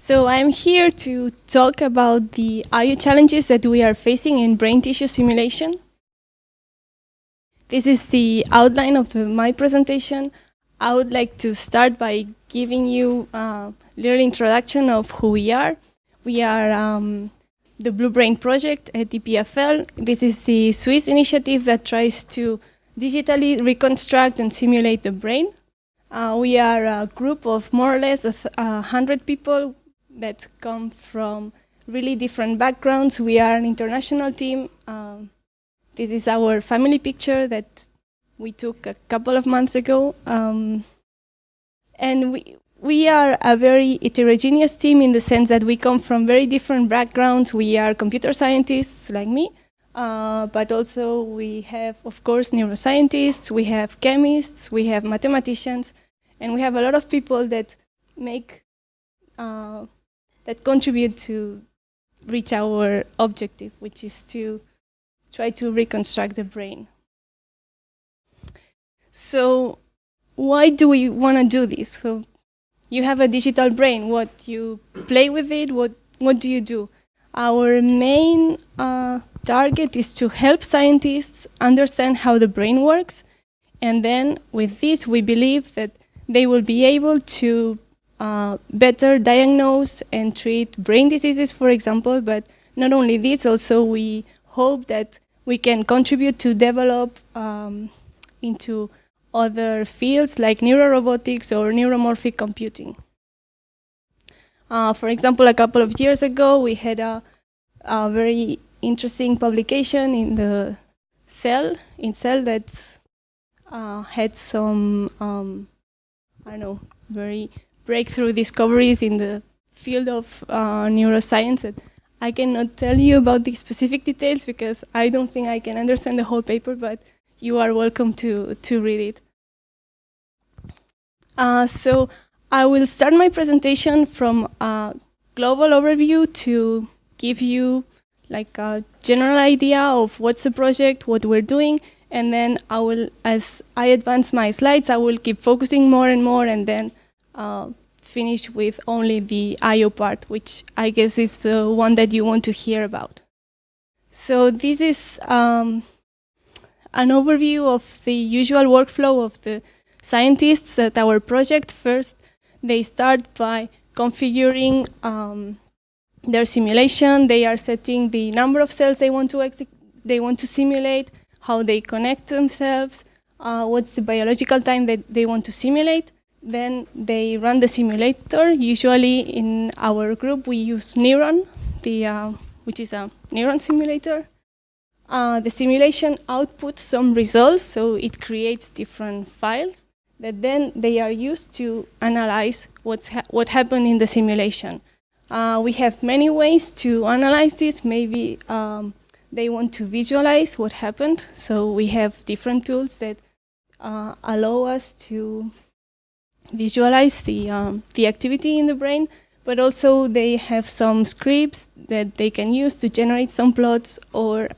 So I'm here to talk about the IO challenges that we are facing in brain tissue simulation. This is the outline of my presentation. I would like to start by giving you a little introduction of who we are. We are the Blue Brain project at EPFL. This is the Swiss initiative that tries to digitally reconstruct and simulate the brain. We are a group of more or less 100 people that come from really different backgrounds. We are an international team. This is our family picture that we took a couple of months ago. And we are a very heterogeneous team in the sense that we come from very different backgrounds. We are computer scientists like me, but also we have, of course, neuroscientists, we have chemists, we have mathematicians, and we have a lot of people that make that contribute to reach our objective, which is to try to reconstruct the brain. So why do we want to do this? So you have a digital brain. What you play with it? What do you do? Our main target is to help scientists understand how the brain works, and then with this we believe that they will be able to better diagnose and treat brain diseases, for example. But not only this, also we hope that we can contribute to develop into other fields like neurorobotics or neuromorphic computing. For example, a couple of years ago, we had a very interesting publication in the Cell that had some, very breakthrough discoveries in the field of neuroscience that I cannot tell you about the specific details because I don't think I can understand the whole paper, but you are welcome to read it. So I will start my presentation from a global overview to give you like a general idea of what's the project, what we're doing, and then I will, as I advance my slides, I will keep focusing more and more, and then finish with only the IO part, which I guess is the one that you want to hear about. So this is an overview of the usual workflow of the scientists at our project. First, they start by configuring their simulation. They are setting the number of cells they want to simulate, how they connect themselves, what's the biological time that they want to simulate. Then they run the simulator. Usually in our group we use Neuron, which is a neuron simulator. The simulation outputs some results, so it creates different files that then they are used to analyze what happened in the simulation. We have many ways to analyze this. Maybe they want to visualize what happened, so we have different tools that allow us to visualize the activity in the brain, but also they have some scripts that they can use to generate some plots or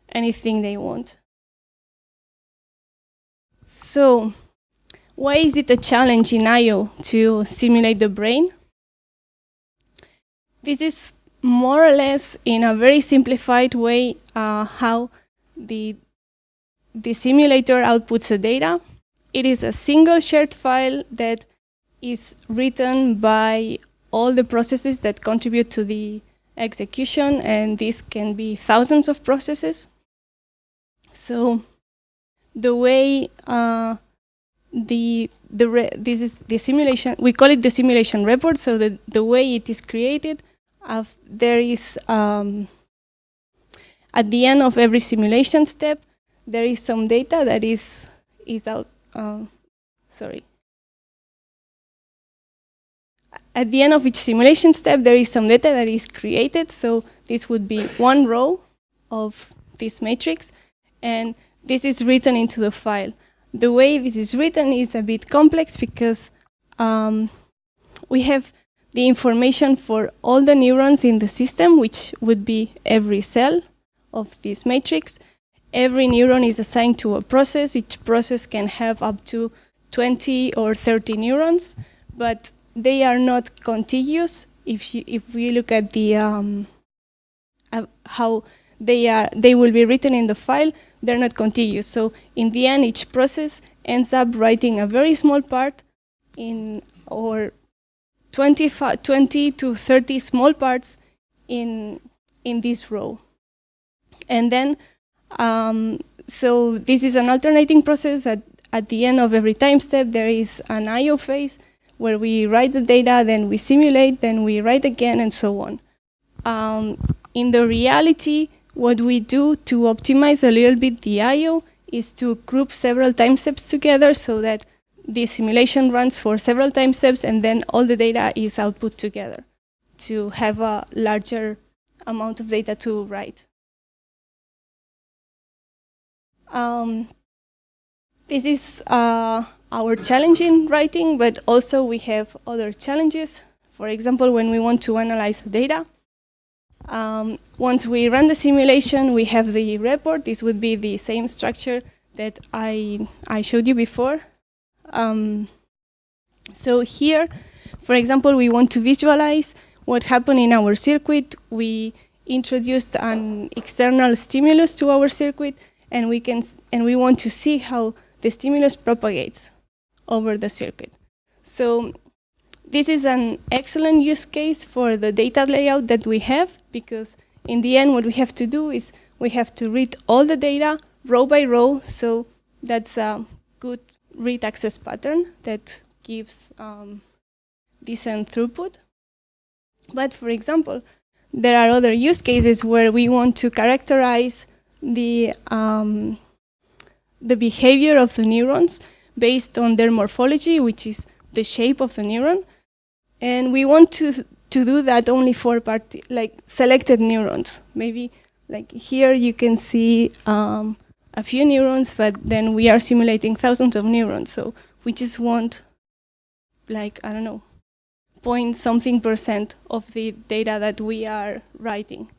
anything they want. So why is it a challenge in IO to simulate the brain? This is more or less in a very simplified way how the simulator outputs the data. It is a single shared file that is written by all the processes that contribute to the execution, and this can be thousands of processes. So the way this is the simulation, we call it the simulation report. So the way it is created, there is at the end of every simulation step, there is some data that is out. At the end of each simulation step, there is some data that is created. So this would be one row of this matrix, and this is written into the file. The way this is written is a bit complex because we have the information for all the neurons in the system, which would be every cell of this matrix. Every neuron is assigned to a process. Each process can have up to 20 or 30 neurons, but they are not contiguous. If we look at the how they will be written in the file, they're not contiguous. So in the end, each process ends up writing a very small part in, or 20 to 30 small parts in this row. And then, so this is an alternating process. At the end of every time step, there is an I/O phase where we write the data, then we simulate, then we write again, and so on. In the reality, what we do to optimize a little bit the I/O is to group several time steps together so that the simulation runs for several time steps, and then all the data is output together to have a larger amount of data to write. This is our challenge in writing, but also we have other challenges. For example, when we want to analyze the data, once we run the simulation, we have the report. This would be the same structure that I showed you before. So here, for example, we want to visualize what happened in our circuit. We introduced an external stimulus to our circuit, and we want to see how the stimulus propagates over the circuit. So this is an excellent use case for the data layout that we have, because in the end, what we have to do is we have to read all the data row by row. So that's a good read access pattern that gives decent throughput. But for example, there are other use cases where we want to characterize the behavior of the neurons based on their morphology, which is the shape of the neuron. And we want to do that only for selected neurons. Maybe like here you can see a few neurons, but then we are simulating thousands of neurons. So we just want, like, I don't know, point something % of the data that we are writing.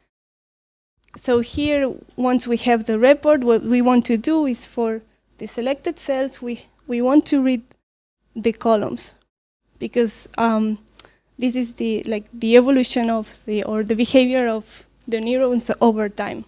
So here, once we have the report, what we want to do is for the selected cells, we want to read the columns, because this is the evolution of the behavior of the neurons over time.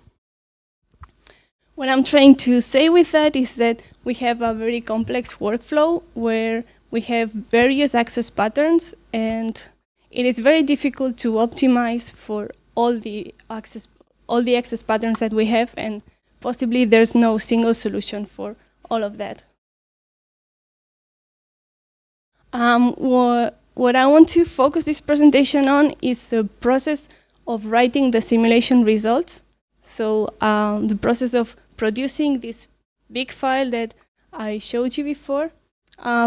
What I'm trying to say with that is that we have a very complex workflow where we have various access patterns, and it is very difficult to optimize for all the access patterns that we have, and possibly there's no single solution for all of that. What I want to focus this presentation on is the process of writing the simulation results. So the process of producing this big file that I showed you before.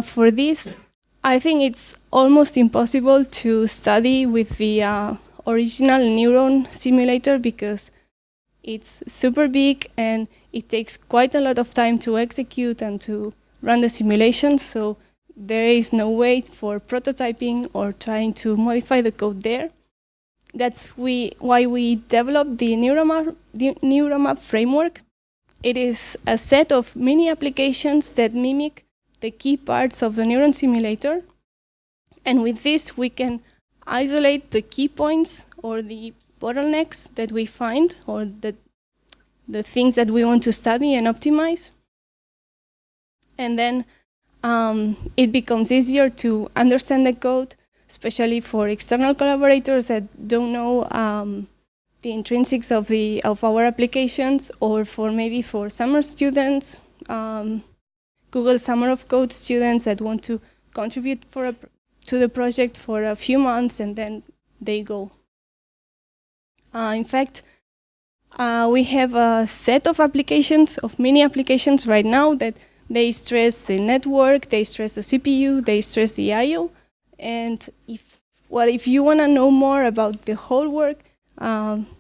For this, I think it's almost impossible to study with the original neuron simulator, because it's super big and it takes quite a lot of time to execute and to run the simulation. So there is no way for prototyping or trying to modify the code there. That's why we developed the Neuromapp framework. It is a set of mini applications that mimic the key parts of the neuron simulator. And with this, we can isolate the key points or the bottlenecks that we find, or the things that we want to study and optimize. And then it becomes easier to understand the code, especially for external collaborators that don't know the intrinsics of our applications, or maybe for summer students, Google Summer of Code students that want to contribute to the project for a few months and then they go. In fact, we have a set of applications, of mini applications right now, that they stress the network, they stress the CPU, they stress the I/O. And if you want to know more about the whole work,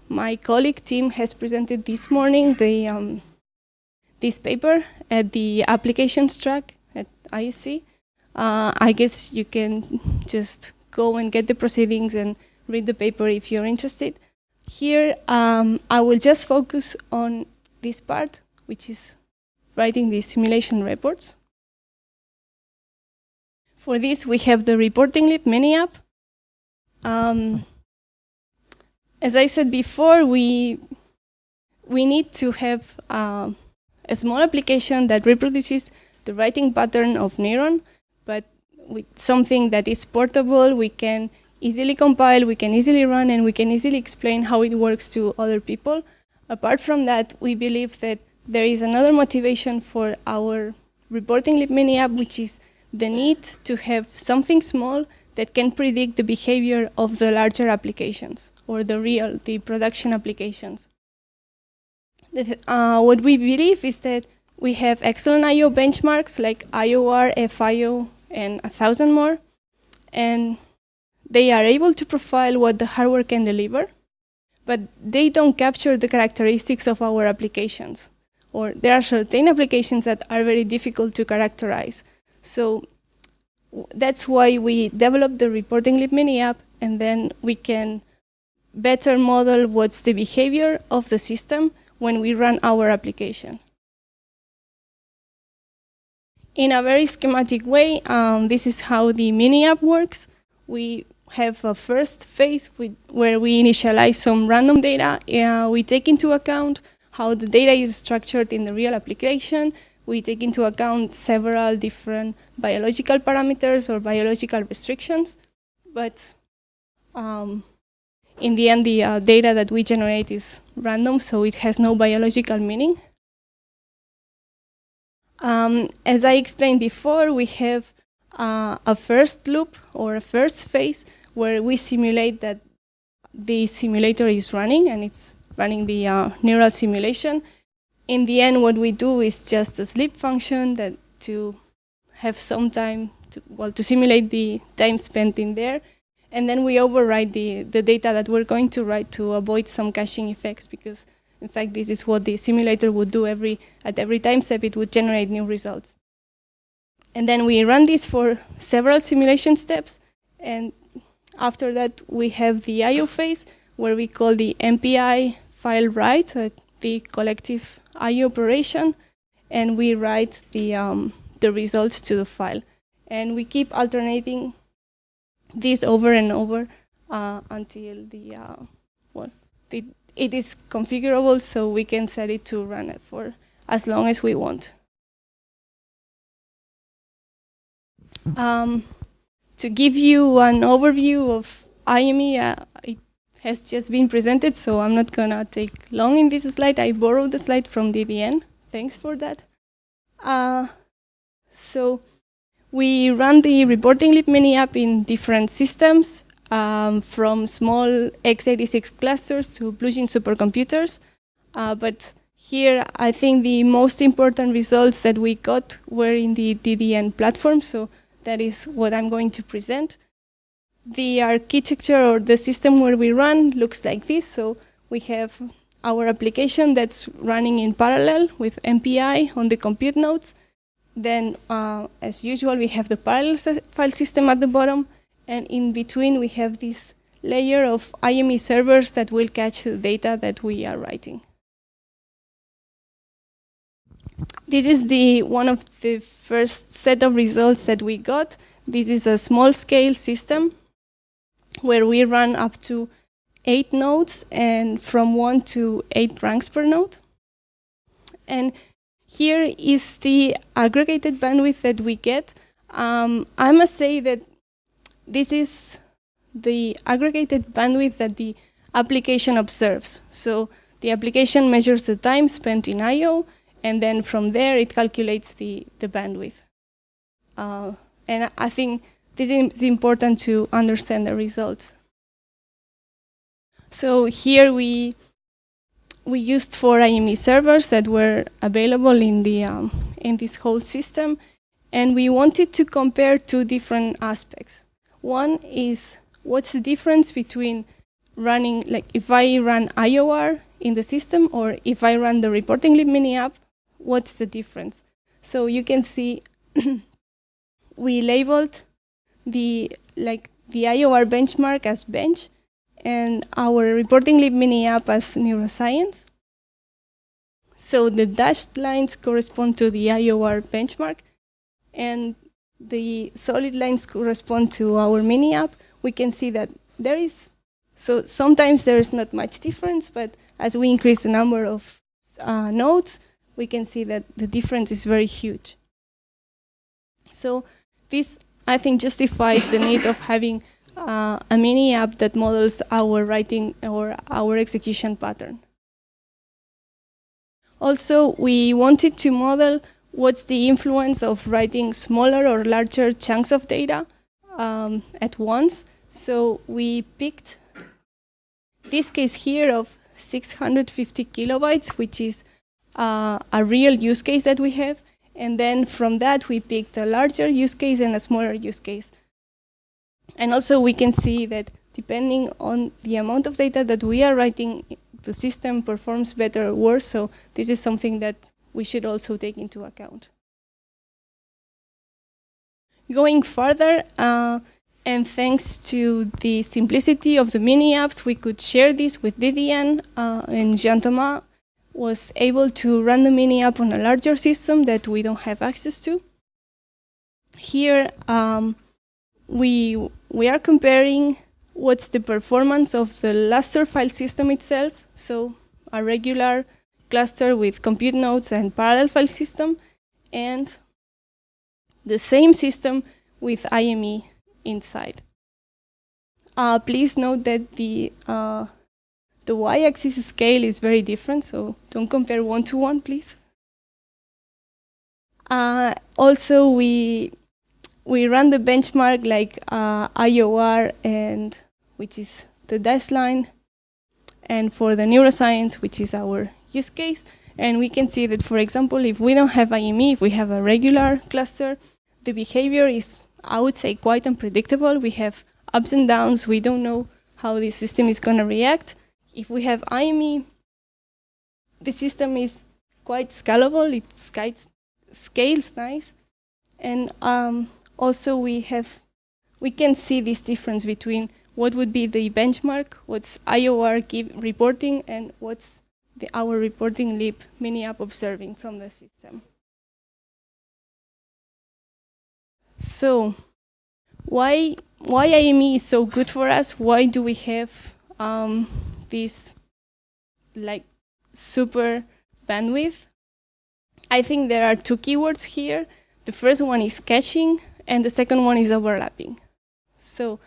my colleague Tim has presented this morning this paper at the applications track at ISC. I guess you can just go and get the proceedings and read the paper if you're interested. Here, I will just focus on this part, which is writing the simulation reports. For this, we have the Reporting Lib mini app. As I said before, we need to have a small application that reproduces the writing pattern of neuron, but with something that is portable, we can easily compile, we can easily run, and we can easily explain how it works to other people. Apart from that, we believe that there is another motivation for our Reporting Lib mini app, which is the need to have something small that can predict the behavior of the larger applications, or the production applications. What we believe is that we have excellent I/O benchmarks like IOR, FIO, and 1,000 more, and they are able to profile what the hardware can deliver, but they don't capture the characteristics of our applications, or there are certain applications that are very difficult to characterize. So that's why we developed the Reporting Lib mini app, and then we can better model what's the behavior of the system when we run our application. In a very schematic way, this is how the mini app works. We have a first phase where we initialize some random data. We take into account how the data is structured in the real application. We take into account several different biological parameters or biological restrictions. But in the end, the data that we generate is random, so it has no biological meaning. As I explained before, we have a first loop or a first phase where we simulate that the simulator is running and it's running the neural simulation. In the end, what we do is just a sleep function that to have some time to simulate the time spent in there. And then we override the data that we're going to write to avoid some caching effects, because in fact, this is what the simulator would do at every time step. It would generate new results. And then we run this for several simulation steps. And after that, we have the I/O phase, where we call the MPI file write, the collective I/O operation. And we write the results to the file. And we keep alternating this over and over until it is configurable, so we can set it to run it for as long as we want. To give you an overview of IME, it has just been presented, so I'm not going to take long in this slide. I borrowed the slide from DDN. Thanks for that. So we run the Reporting Lib mini app in different systems, from small x86 clusters to BlueGene supercomputers. But here, I think the most important results that we got were in the DDN platform, so that is what I'm going to present. The architecture or the system where we run looks like this. So we have our application that's running in parallel with MPI on the compute nodes. Then, as usual, we have the parallel file system at the bottom. And in between, we have this layer of IME servers that will catch the data that we are writing. This is one of the first set of results that we got. This is a small-scale system where we run up to 8 nodes and from 1 to 8 ranks per node. And here is the aggregated bandwidth that we get. I must say that this is the aggregated bandwidth that the application observes. So the application measures the time spent in I/O, and then from there it calculates the bandwidth. And I think this is important to understand the results. So here we used 4 IME servers that were available in this whole system, and we wanted to compare 2 different aspects. One is, what's the difference between running, like if I run IOR in the system or if I run the Reporting Lib mini app, what's the difference? So you can see we labeled the IOR benchmark as bench and our Reporting Lib mini app as neuroscience. So the dashed lines correspond to the IOR benchmark, and the solid lines correspond to our mini app, we can see that there is, so sometimes there is not much difference, but as we increase the number of nodes, we can see that the difference is very huge. So this, I think, justifies the need of having a mini app that models our writing or our execution pattern. Also, we wanted to model what's the influence of writing smaller or larger chunks of data at once. So we picked this case here of 650 kilobytes, which is a real use case that we have. And then from that, we picked a larger use case and a smaller use case. And also we can see that depending on the amount of data that we are writing, the system performs better or worse. So this is something that we should also take into account. Going further, and thanks to the simplicity of the mini apps, we could share this with DDN, and Jean-Thomas was able to run the mini app on a larger system that we don't have access to. Here, we are comparing what's the performance of the raster file system itself, so a regular cluster with compute nodes and parallel file system, and the same system with IME inside. Please note that the y-axis scale is very different, so don't compare 1-to-1, please. Also, we run the benchmark like IOR, and which is the dashed line, and for the neuroscience, which is our use case. And we can see that, for example, if we don't have IME, if we have a regular cluster, the behavior is, I would say, quite unpredictable. We have ups and downs. We don't know how the system is going to react. If we have IME, the system is quite scalable. It scales nice. And also we can see this difference between what would be the benchmark, what's IOR reporting, and what's our reporting lib mini app observing from the system. So why IME is so good for us? Why do we have this like super bandwidth? I think there are two keywords here. The first one is caching, and the second one is overlapping. So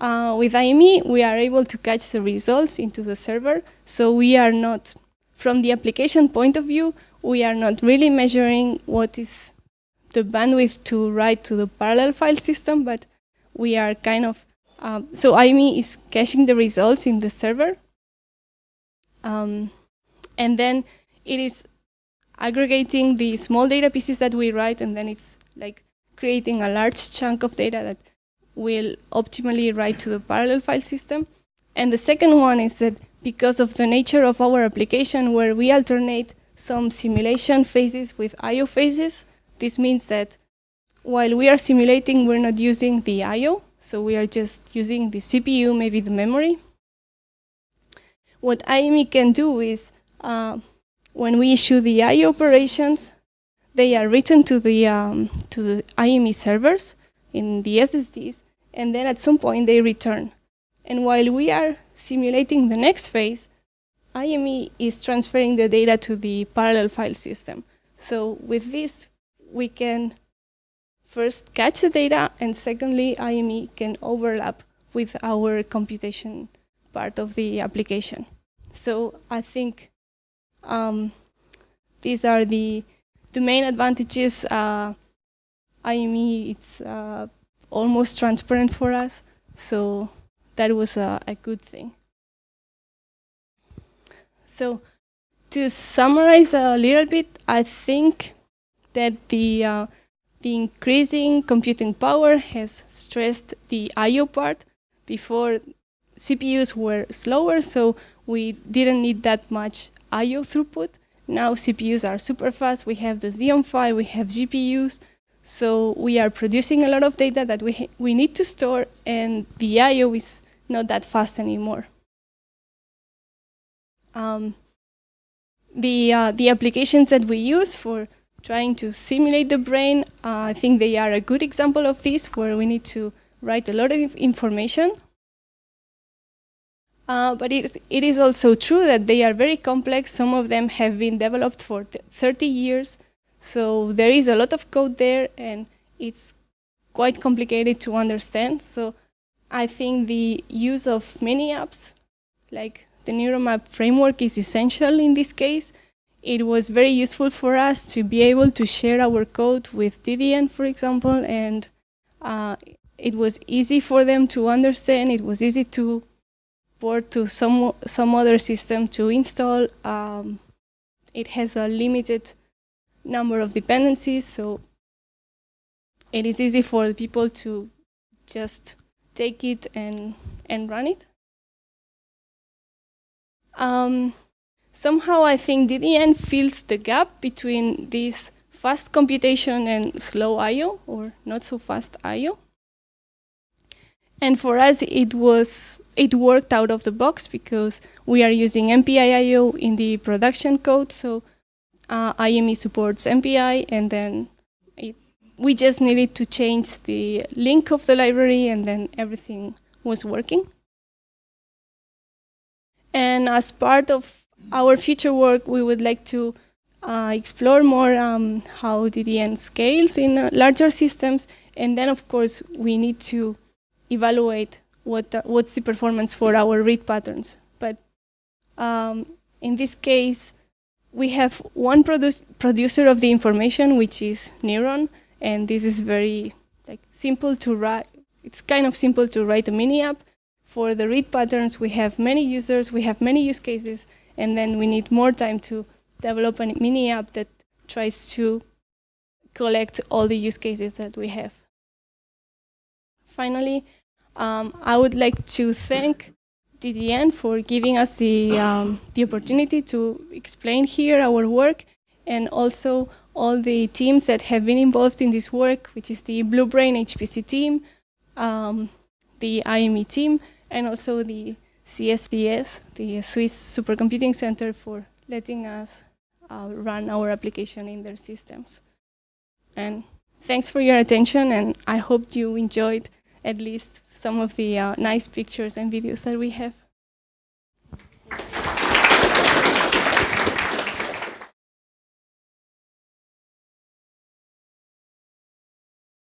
with IME, we are able to catch the results into the server. So we are not, from the application point of view, we are not really measuring what is the bandwidth to write to the parallel file system, but we are kind of, so IME is caching the results in the server. And then it is aggregating the small data pieces that we write, and then it's like creating a large chunk of data that will optimally write to the parallel file system. And the second one is that because of the nature of our application, where we alternate some simulation phases with I/O phases, this means that while we are simulating, we're not using the I/O, so we are just using the CPU, maybe the memory. What IME can do is, when we issue the I/O operations, they are written to the IME servers in the SSDs, and then at some point they return. And while we are simulating the next phase, IME is transferring the data to the parallel file system. So with this, we can first catch the data, and secondly, IME can overlap with our computation part of the application. So I think these are the main advantages. IME, it's almost transparent for us, so that was a good thing. So to summarize a little bit, I think that the increasing computing power has stressed the I/O part. Before, CPUs were slower, so we didn't need that much I/O throughput. Now CPUs are super fast. We have the Xeon Phi, we have GPUs, so we are producing a lot of data that we need to store, and the I/O is not that fast anymore. The applications that we use for trying to simulate the brain. I think they are a good example of this, where we need to write a lot of information. But it is also true that they are very complex. Some of them have been developed for 30 years. So there is a lot of code there, and it's quite complicated to understand. So I think the use of many apps, like the Neuromapp framework, is essential in this case. It was very useful for us to be able to share our code with DDN, for example, and it was easy for them to understand. It was easy to port to some other system to install. It has a limited number of dependencies, so it is easy for the people to just take it and run it. Somehow I think DDN fills the gap between this fast computation and slow I/O, or not so fast I/O. And for us, it worked out of the box because we are using MPI I/O in the production code, so IME supports MPI, and then we just needed to change the link of the library, and then everything was working. And as part of our future work, we would like to explore more how DDN scales in larger systems, and then of course we need to evaluate what's the performance for our read patterns. But in this case, we have one producer of the information, which is Neuron, and this is very simple to write. It's kind of simple to write a mini app. For the read patterns, we have many users, we have many use cases, and then we need more time to develop a mini app that tries to collect all the use cases that we have. Finally, I would like to thank DDN for giving us the opportunity to explain here our work, and also all the teams that have been involved in this work, which is the Blue Brain HPC team, the IME team, and also the CSCS, the Swiss Supercomputing Center, for letting us run our application in their systems. And thanks for your attention, and I hope you enjoyed at least some of the nice pictures and videos that we have.